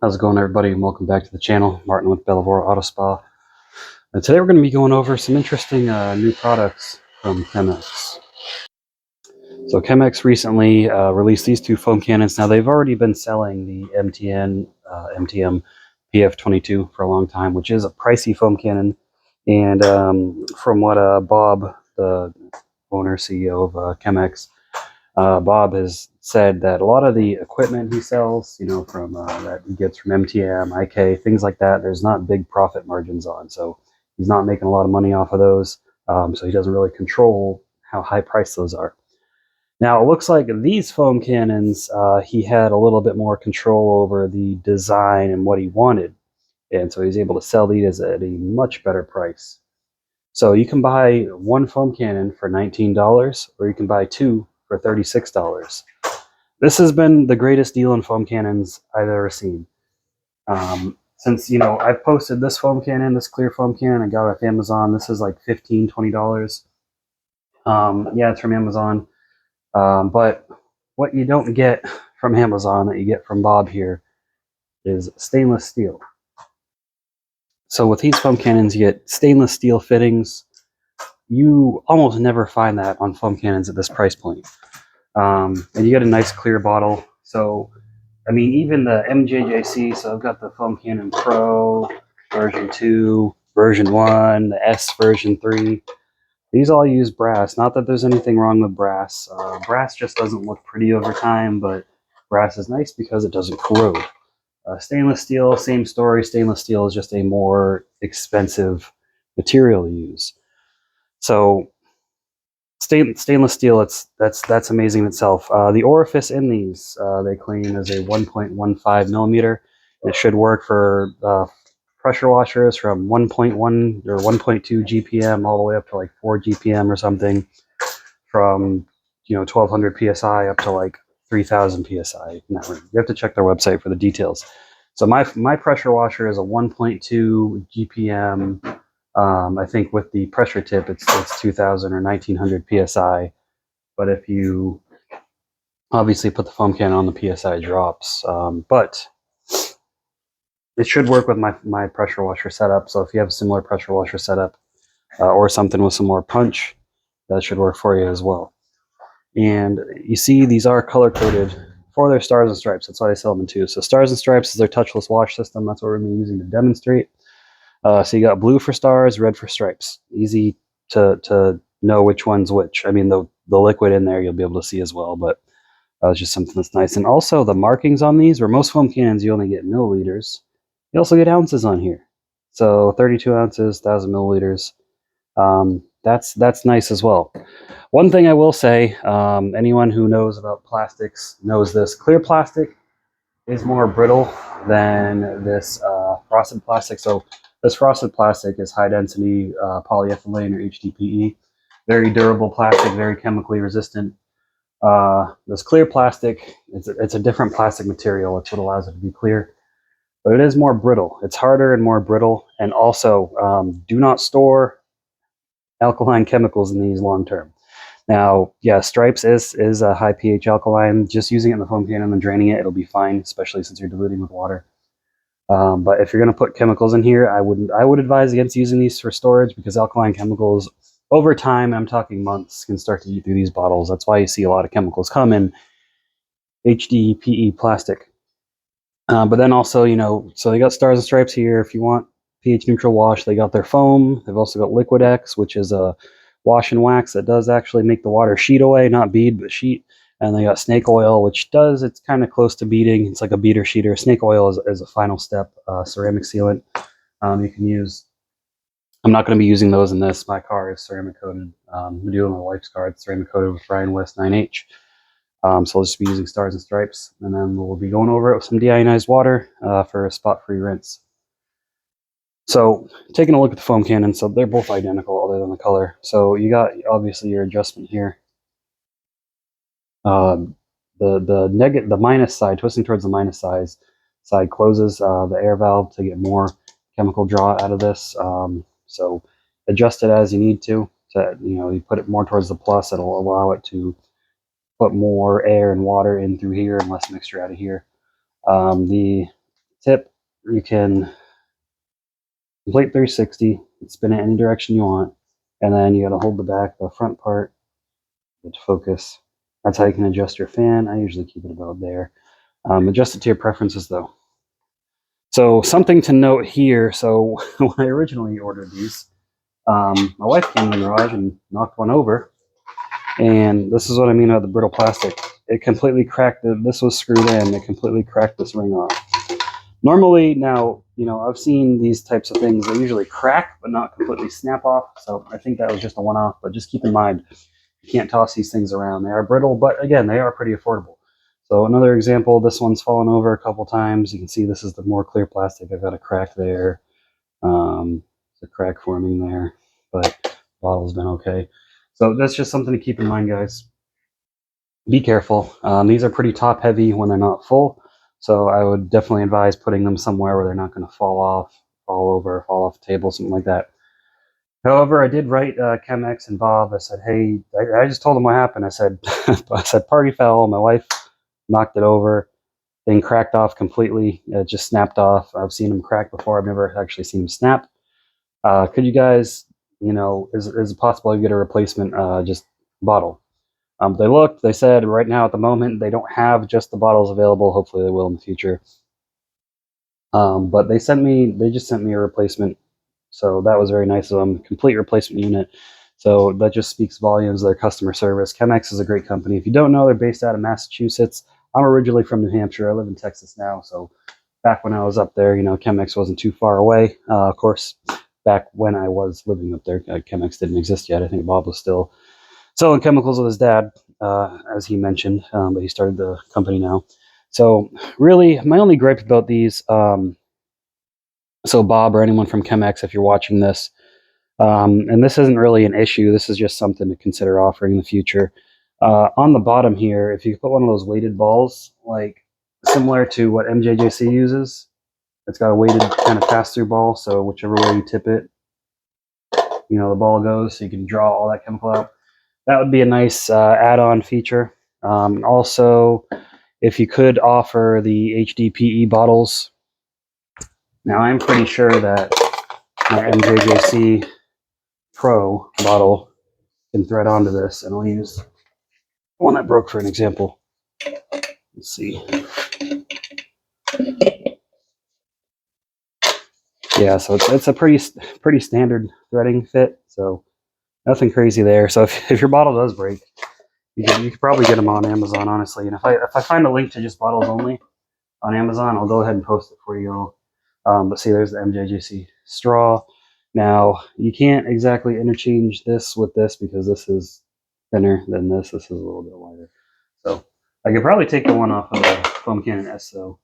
How's it going, everybody? And welcome back to the channel. Martin with Bellavora Auto Spa. And today we're going to be going over some interesting new products from Chem-X. So Chem-X recently released these two foam cannons. Now they've already been selling the MTM PF22 for a long time, which is a pricey foam cannon. And from what Bob, the owner CEO of Chem-X, Bob has said that a lot of the equipment he sells, from that he gets from MTM, IK, things like that, there's not big profit margins on. So he's not making a lot of money off of those. So he doesn't really control how high priced those are. Now, it looks like these foam cannons, he had a little bit more control over the design and what he wanted. And so he's able to sell these at a much better price. So you can buy one foam cannon for $19, or you can buy two for $36. This has been the greatest deal in foam cannons I've ever seen. Since, I've posted this foam cannon, this clear foam cannon I got off Amazon. This is like $15, $20. Yeah, it's from Amazon. But what you don't get from Amazon that you get from Bob here is stainless steel. So with these foam cannons, you get stainless steel fittings. You almost never find that on foam cannons at this price point. And you get a nice clear bottle. So, I mean, even the MJJC, so I've got the Foam Cannon Pro, version 2, version 1, the S version 3. These all use brass. Not that there's anything wrong with brass. Brass just doesn't look pretty over time, but brass is nice because it doesn't corrode. Stainless steel, same story. Stainless steel is just a more expensive material to use. So stainless steel, that's amazing in itself. The orifice in these, they claim, is a 1.15 millimeter. It should work for pressure washers from 1.1 or 1.2 GPM all the way up to like 4 GPM or something, from 1200 psi up to like 3000 psi. You have to check their website for the details. So my pressure washer is a 1.2 GPM. I think with the pressure tip, it's 2000 or 1900 psi. But if you obviously put the foam cannon on, the psi drops. But it should work with my pressure washer setup. So if you have a similar pressure washer setup or something with some more punch, that should work for you as well. And you see these are color coded for their stars and stripes. That's why they sell them in two. So stars and stripes is their touchless wash system. That's what we're going to be using to demonstrate. So you got blue for stars, red for stripes. Easy to know which one's which. I mean, the liquid in there you'll be able to see as well, but it's just something that's nice. And also the markings on these, where most foam cannons you only get milliliters, you also get ounces on here. So 32 ounces, 1,000 milliliters. That's nice as well. One thing I will say, anyone who knows about plastics knows this. Clear plastic is more brittle than this frosted plastic. So this frosted plastic is high density polyethylene, or HDPE. Very durable plastic, very chemically resistant. This clear plastic, it's a different plastic material. It's what allows it to be clear. But it is more brittle. It's harder and more brittle. And also, do not store alkaline chemicals in these long term. Now, yeah, Stripes is a high pH alkaline. Just using it in the foam cannon and draining it, it'll be fine, especially since you're diluting with water. But if you're going to put chemicals in here, I would advise against using these for storage, because alkaline chemicals, over time, I'm talking months, can start to eat through these bottles. That's why you see a lot of chemicals come in HDPE plastic. But then also, so they got Stars and Stripes here. If you want pH neutral wash, they got their foam. They've also got Liquid X, which is a wash and wax that does actually make the water sheet away, not bead, but sheet. And they got Snake Oil, which it's kind of close to beading. It's like a beater sheeter. Snake Oil is a final step ceramic sealant you can use. I'm not going to be using those in this. My car is ceramic coated. I'm doing my wife's car. It's ceramic coated with Ryan West 9H. So I'll just be using Stars and Stripes, and then we'll be going over it with some deionized water for a spot-free rinse. So taking a look at the foam cannon, so they're both identical other than the color. So you got obviously your adjustment here. The minus side, twisting towards the minus side closes the air valve to get more chemical draw out of this. So adjust it as you need to. You put it more towards the plus, it'll allow it to put more air and water in through here and less mixture out of here. The tip, you can complete 360, spin it any direction you want, and then you got to hold the front part, to focus. That's how you can adjust your fan. I usually keep it about there. Adjust it to your preferences though. So something to note here. So when I originally ordered these, my wife came in the garage and knocked one over. And this is what I mean about the brittle plastic. It completely cracked. This was screwed in. It completely cracked this ring off. Normally, now, I've seen these types of things. They usually crack, but not completely snap off. So I think that was just a one-off. But just keep in mind, you can't toss these things around. They are brittle, but again, they are pretty affordable. So another example, this one's fallen over a couple times. You can see this is the more clear plastic. I've got a crack there. There's a crack forming there, but the bottle's been okay. So that's just something to keep in mind, guys. Be careful. These are pretty top heavy when they're not full. So I would definitely advise putting them somewhere where they're not going to fall off, fall over, fall off the table, something like that. However, I did write Chem-X and Bob. I said, hey, I just told them what happened. I said, party foul. My wife knocked it over. Thing cracked off completely. It just snapped off. I've seen them crack before. I've never actually seen them snap. Could you guys, is it possible you get a replacement just bottle? They looked. They said right now at the moment they don't have just the bottles available. Hopefully they will in the future. But they just sent me a replacement. So that was very nice of them. Complete replacement unit. So that just speaks volumes of their customer service. Chem-X is a great company. If you don't know, they're based out of Massachusetts. I'm originally from New Hampshire. I live in Texas now. So back when I was up there, Chem-X wasn't too far away. Of course, back when I was living up there, Chem-X didn't exist yet. I think Bob was still selling chemicals with his dad, as he mentioned, but he started the company now. So really, my only gripe about these, so Bob or anyone from Chem-X, if you're watching this, and this isn't really an issue, this is just something to consider offering in the future. On the bottom here, if you put one of those weighted balls, like similar to what MJJC uses, it's got a weighted kind of pass-through ball, so whichever way you tip it, the ball goes, so you can draw all that chemical out. That would be a nice add-on feature. Also, if you could offer the HDPE bottles. Now, I'm pretty sure that my MJJC Pro bottle can thread onto this, and I'll use one that broke for an example. Let's see. Yeah, so it's a pretty standard threading fit, so nothing crazy there. So if your bottle does break, you could probably get them on Amazon, honestly. And if I find a link to just bottles only on Amazon, I'll go ahead and post it for you all. But see, there's the MJJC straw. Now, you can't exactly interchange this with this because this is thinner than this. This is a little bit wider. So I could probably take the one off of the foam cannon S, though.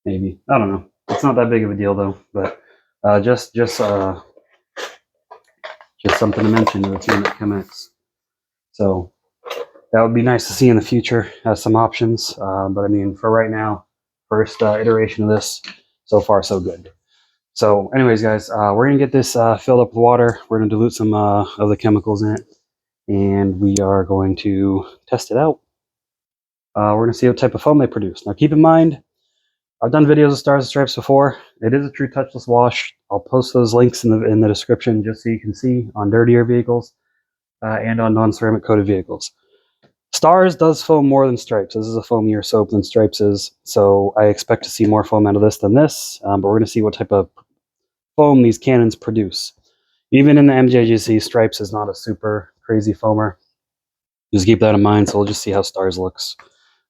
Maybe. I don't know. It's not that big of a deal, though. But just something to mention to the team at Chem-X. So that would be nice to see in the future as some options. But I mean, for right now, first iteration of this, so far so good. So anyways, guys, we're going to get this filled up with water. We're going to dilute some of the chemicals in it, and we are going to test it out. We're going to see what type of foam they produce. Now keep in mind, I've done videos of Stars and Stripes before. It is a true touchless wash. I'll post those links in the description just so you can see on dirtier vehicles and on non-ceramic coated vehicles. Stars does foam more than Stripes. This is a foamier soap than Stripes is, so I expect to see more foam out of this than this, but we're going to see what type of foam these cannons produce. Even in the MJGC, Stripes is not a super crazy foamer. Just keep that in mind, so we'll just see how Stars looks,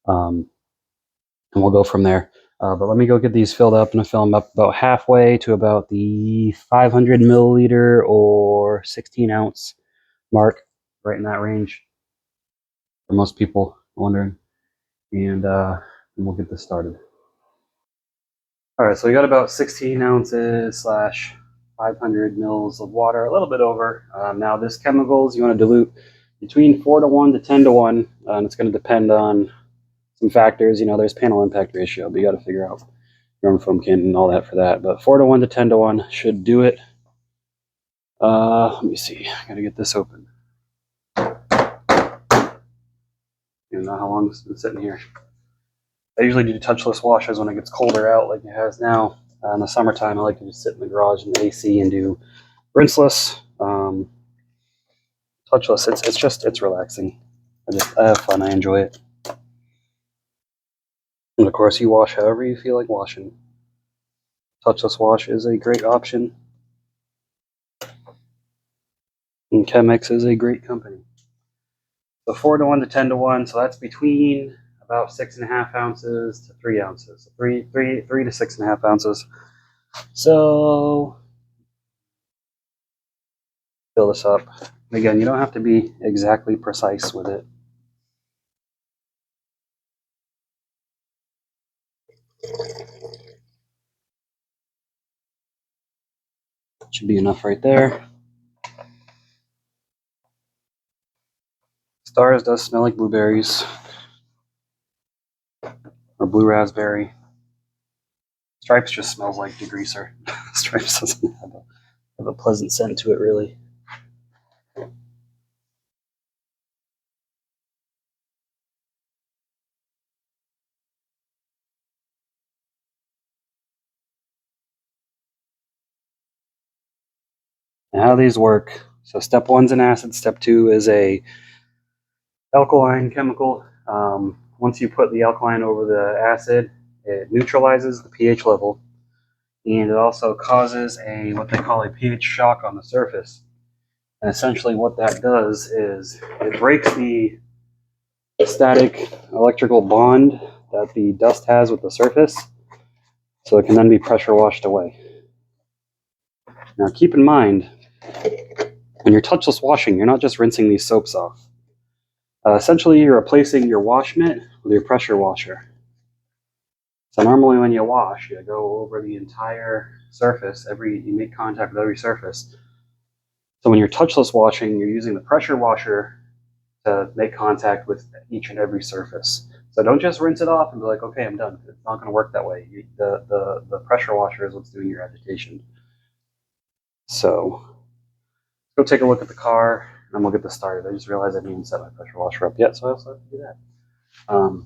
and we'll go from there. But let me go get these filled up. I'm going to fill them up about halfway to about the 500 milliliter or 16 ounce mark, right in that range for most people wondering. And we'll get this started. All right, so we got about 16 ounces slash 500 mils of water, a little bit over. Now this chemicals, you want to dilute between 4 to 1 to 10 to 1, and it's going to depend on some factors. There's panel impact ratio, but you got to figure out your foam can and all that for that. But 4 to 1 to 10 to 1 should do it. Let me see. I got to get this open. I don't know how long it's been sitting here. I usually do touchless washes when it gets colder out like it has now. In the summertime, I like to just sit in the garage in the AC and do rinseless. Touchless, it's relaxing. I have fun. I enjoy it. And of course, you wash however you feel like washing. Touchless wash is a great option. And Chem-X is a great company. So 4-to-1 to 10-to-1, so that's between about 6.5 ounces to 3 ounces. So 3 to 6.5 ounces. So fill this up. Again, you don't have to be exactly precise with it. Should be enough right there. Stars does smell like blueberries or blue raspberry. Stripes just smells like degreaser. Stripes doesn't have a pleasant scent to it, really. And how these work. So step 1's an acid, step 2 is a alkaline chemical. Once you put the alkaline over the acid, it neutralizes the pH level, and it also causes what they call a pH shock on the surface. And essentially what that does is it breaks the static electrical bond that the dust has with the surface, so it can then be pressure washed away. Now keep in mind, when you're touchless washing, you're not just rinsing these soaps off. Essentially, you're replacing your wash mitt with your pressure washer. So normally when you wash, you go over the entire surface, you make contact with every surface. So when you're touchless washing, you're using the pressure washer to make contact with each and every surface. So don't just rinse it off and be like, okay, I'm done. It's not going to work that way. The pressure washer is what's doing your agitation. So go take a look at the car, and we'll get this started. I just realized I didn't even set my pressure washer up yet, so I also have to do that. Well,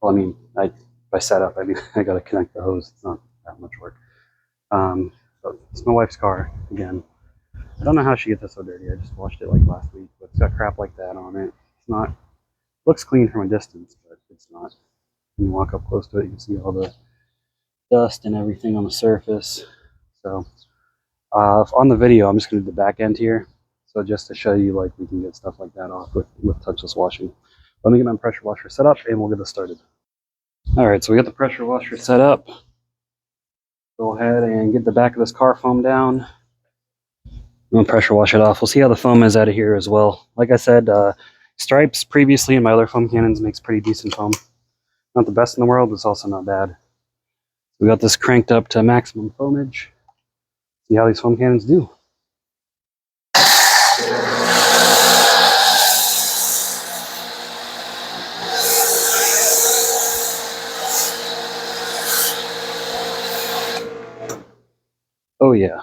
I mean, by set up, I mean I got to connect the hose. It's not that much work. But it's my wife's car again. I don't know how she gets it so dirty. I just washed it like last week, but it's got crap like that on it. It's not. Looks clean from a distance, but it's not. When you walk up close to it, you can see all the dust and everything on the surface. So on the video, I'm just going to do the back end here. So just to show you, like, we can get stuff like that off with touchless washing. Let me get my pressure washer set up, and we'll get this started. All right, so we got the pressure washer set up. Go ahead and get the back of this car foam down. I'm going to pressure wash it off. We'll see how the foam is out of here as well. Like I said, Stripes previously in my other foam cannons makes pretty decent foam. Not the best in the world, but it's also not bad. We got this cranked up to maximum foamage. See how these foam cannons do. Oh yeah.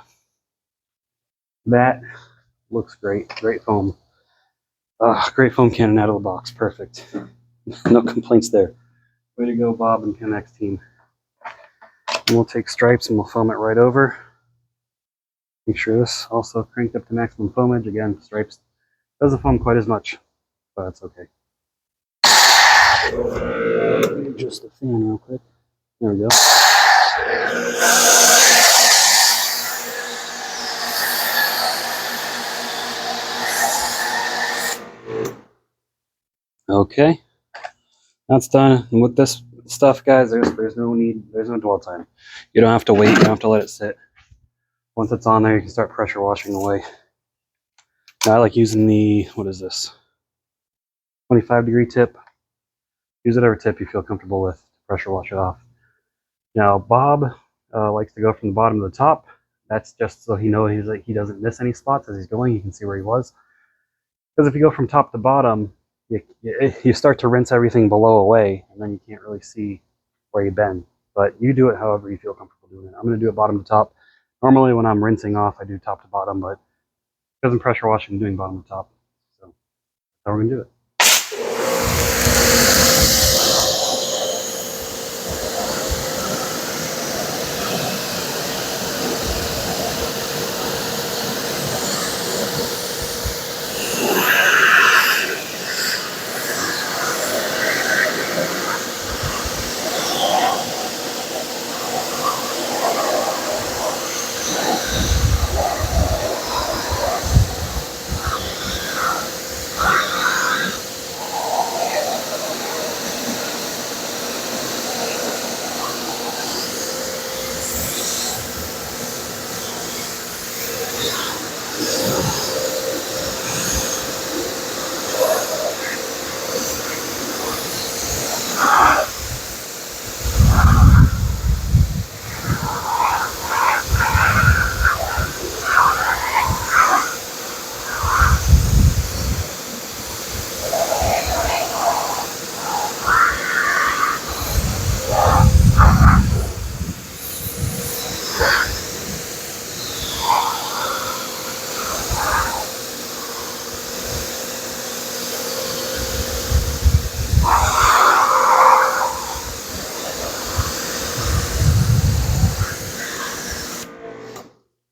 That looks great. Great foam. Great foam cannon out of the box. Perfect. No complaints there. Way to go, Bob and Chem-X team. And we'll take Stripes and we'll foam it right over. Make sure this also cranked up to maximum foamage. Again, Stripes doesn't foam quite as much, but that's okay. Adjust the fan real quick. There we go. Okay, that's done. And with this stuff, guys, there's no dwell time. You don't have to wait. You don't have to let it sit. Once it's on there, you can start pressure washing away. Now I like using the, what is this, 25-degree tip. Use whatever tip you feel comfortable with to pressure wash it off. Now Bob likes to go from the bottom to the top. That's just so he knows he doesn't miss any spots as he's going. You can see where he was. Because if you go from top to bottom, you start to rinse everything below away, and then you can't really see where you've been. But you do it however you feel comfortable doing it. I'm going to do it bottom to top. Normally when I'm rinsing off, I do top to bottom, but because I'm pressure washing, I'm doing bottom to top. So that's how we're going to do it.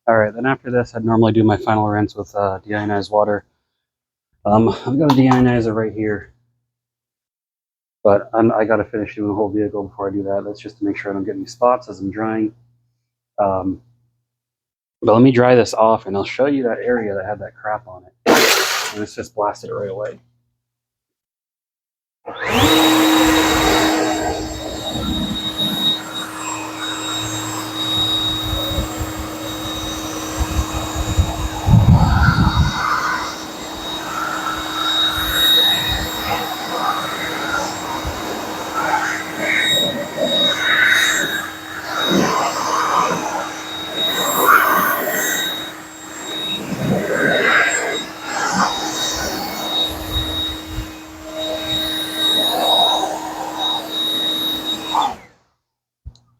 Alright, then after this, I'd normally do my final rinse with deionized water. I've got a deionizer right here, but I got to finish doing the whole vehicle before I do that. That's just to make sure I don't get any spots as I'm drying. But let me dry this off, and I'll show you that area that had that crap on it. And it's just blasted it right away.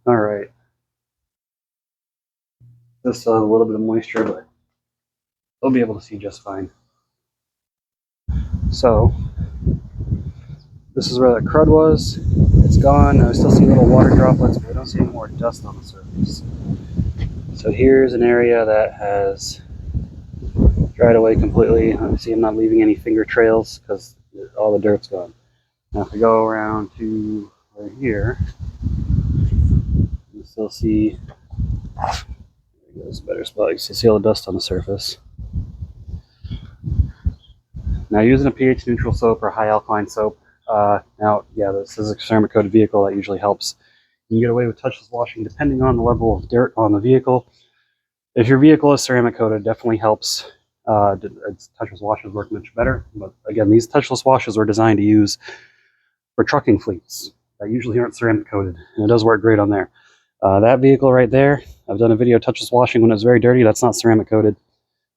Alright. Just a little bit of moisture, but they'll be able to see just fine. So, this is where that crud was. It's gone. I still see little water droplets, but I don't see any more dust on the surface. So here's an area that has dried away completely. See, I'm not leaving any finger trails because all the dirt's gone. Now if we go around to right here, you still see, there's a better spot, you still see all the dust on the surface. Now using a pH neutral soap or high alkaline soap, now yeah, this is a ceramic coated vehicle, that usually helps. You can get away with touchless washing depending on the level of dirt on the vehicle. If your vehicle is ceramic coated, it definitely helps. Touchless washes work much better, but again, these touchless washes were designed to use for trucking fleets that usually aren't ceramic coated, and it does work great on there. That vehicle right there, I've done a video of touchless washing when it was very dirty. That's not ceramic coated.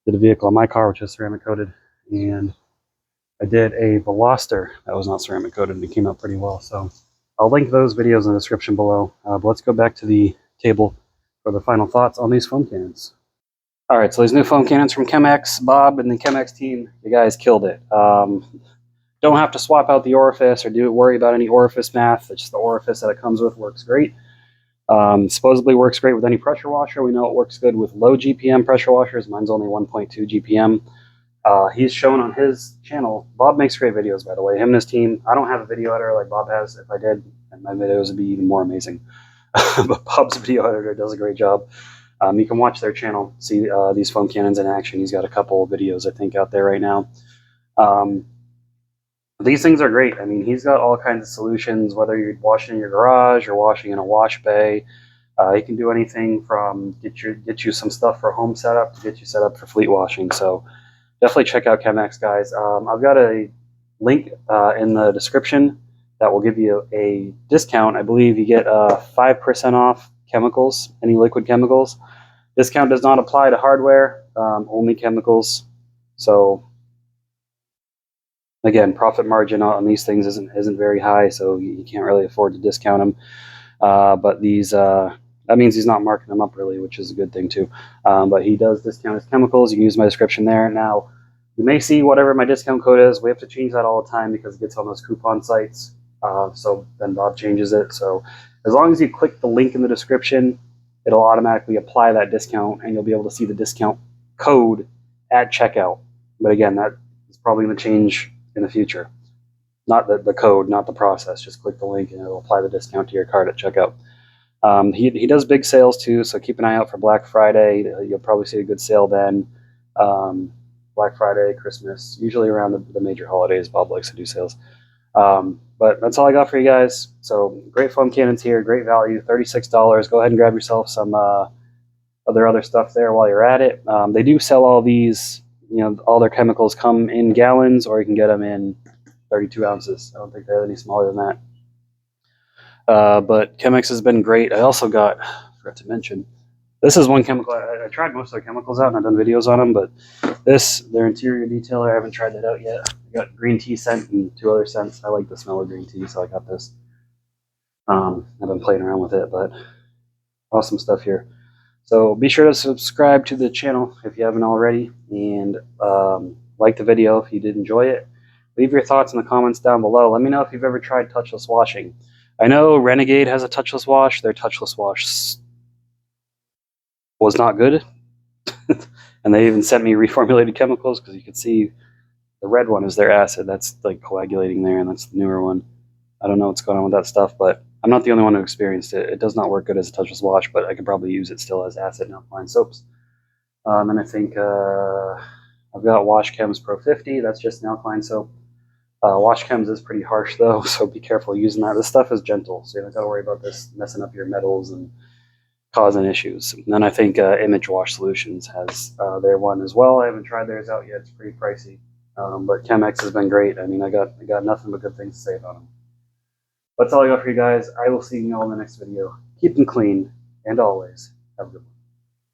Did a vehicle on my car which is ceramic coated, and I did a Veloster that was not ceramic coated, and it came out pretty well. So I'll link those videos in the description below. But let's go back to the table for the final thoughts on these foam cannons. All right, so these new foam cannons from Chem-X, Bob and the Chem-X team, you guys killed it. Don't have to swap out the orifice or worry about any orifice math. It's just the orifice that it comes with works great. Supposedly works great with any pressure washer. We know it works good with low GPM pressure washers. Mine's only 1.2 GPM. He's shown on his channel. Bob makes great videos, by the way. Him and his team. I don't have a video editor like Bob has. If I did, my videos would be even more amazing. But Bob's video editor does a great job. You can watch their channel, see these foam cannons in action. He's got a couple of videos, I think, out there right now. These things are great. I mean, he's got all kinds of solutions, whether you're washing in your garage or washing in a wash bay. He can do anything from get you some stuff for home setup to get you set up for fleet washing. So definitely check out Chem-X, guys. I've got a link in the description that will give you a discount. I believe you get 5% off chemicals, any liquid chemicals. Discount does not apply to hardware, only chemicals. So again, profit margin on these things isn't very high, so you can't really afford to discount them. But these that means he's not marking them up really, which is a good thing too. But he does discount his chemicals. You can use my description there. Now, you may see whatever my discount code is. We have to change that all the time because it gets on those coupon sites. So then Bob changes it. So as long as you click the link in the description, it'll automatically apply that discount, and you'll be able to see the discount code at checkout. But again, that is probably going to change in the future. Not the code, not the process. Just click the link and it'll apply the discount to your card at checkout. He does big sales too, so keep an eye out for Black Friday. You'll probably see a good sale then. Black Friday, Christmas, usually around the major holidays, Bob likes to do sales. But that's all I got for you guys. So great foam cannons here, great value, $36. Go ahead and grab yourself some other stuff there while you're at it. They do sell all these, all their chemicals come in gallons, or you can get them in 32 ounces. I don't think they're any smaller than that. But Chem-X has been great. I also forgot to mention, this is one chemical. I tried most of their chemicals out, and I've done videos on them, but their interior detailer, I haven't tried that out yet. I got green tea scent and 2 other scents. I like the smell of green tea, so I got this. I've been playing around with it, but awesome stuff here. So be sure to subscribe to the channel if you haven't already, and like the video if you did enjoy it. Leave your thoughts in the comments down below. Let me know if you've ever tried touchless washing. I know Renegade has a touchless wash. Their touchless wash was not good. And they even sent me reformulated chemicals because you could see the red one is their acid. That's like coagulating there, and that's the newer one. I don't know what's going on with that stuff, but I'm not the only one who experienced it. It does not work good as a touchless wash, but I could probably use it still as acid and alkaline soaps. And I think I've got Wash Chems Pro 50. That's just an alkaline soap. Wash Chems is pretty harsh though, so be careful using that. This stuff is gentle, so you don't got to worry about this messing up your metals and causing issues. And then I think Image Wash Solutions has their one as well. I haven't tried theirs out yet. It's pretty pricey, but Chem-X has been great. I mean, I got nothing but good things to say about them. That's all I got for you guys. I will see you all in the next video. Keep them clean, and always have a good one.